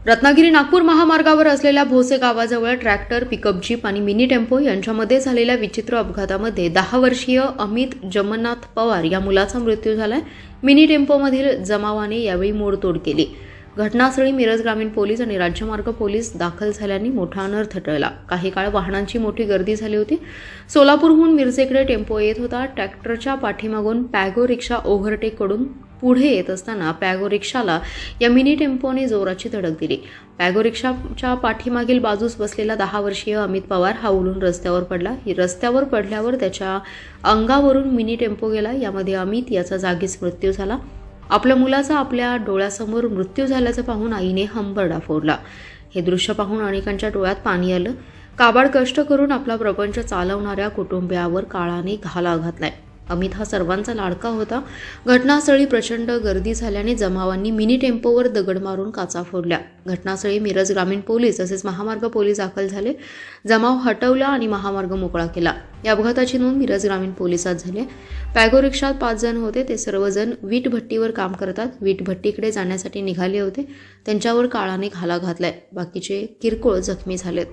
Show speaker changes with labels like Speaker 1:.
Speaker 1: रत्नागिरी नागपूर महामार्गावर असलेल्या भोसे गावाजवळ ट्रॅक्टर, पिकअप जीप आणि मिनी टेम्पो यांच्यामध्ये झालेल्या विचित्र अपघातामध्ये 10 वर्षीय अमित जमनाथ पवार या मुलाचा मृत्यू झालाय। मिनी टेम्पोमधील जमावाने यावेळी मोडतोड केली। घटनास्थळी मिरज ग्रामीण पोलीस आणि राज्यमार्ग पोलीस दाखल झाल्याने मोठा अनर्थ टळला। काही काळ वाहनांची मोठी गर्दी झाली होती। सोलापूरहून मिरजेकडे टेम्पो येत होता। ट्रॅक्टरच्या पाठीमागून पॅगो रिक्षा ओव्हरटेक करून पुढे येत असताना पॅगो रिक्षाला या मिनी टेम्पोने जोराची धडक दिली। पॅगो रिक्षाच्या पाठीमागील बाजूस बसलेला 10 वर्षीय अमित पवार हा उडून रस्त्यावर पडला। रस्त्यावर पडल्यावर त्याच्या अंगावरून मिनी टेम्पो गेला। यामध्ये अमित याचा जागीच मृत्यू झाला। आपल्या मुलाचा आपल्या डोळ्यासमोर मृत्यू झाल्याचं पाहून आईने हंबरडा फोडला। हे दृश्य पाहून अनेकांच्या डोळ्यात पाणी आलं। काबाड कष्ट करून आपला प्रपंच चालवणाऱ्या कुटुंबियावर काळाने घाला घातलाय। अमित हा सर्वांचा लाडका होता। घटनास्थळी प्रचंड गर्दी झाल्याने जमावांनी मिनी टेम्पोवर दगड मारून काचा फोडल्या। घटनास्थळी मिरज ग्रामीण पोलीस तसेच महामार्ग पोलीस दाखल झाले। जमाव हटवला आणि महामार्ग मोकळा केला। या अपघाताची नोंद मिरज ग्रामीण पोलिसात झाली। पॅगो रिक्षात 5 जण होते। ते सर्वजण वीट भट्टीवर काम करतात। वीट भट्टीकडे जाण्यासाठी निघाले होते। त्यांच्यावर काळाने घाला घातलाय। बाकीचे किरकोळ जखमी झालेत।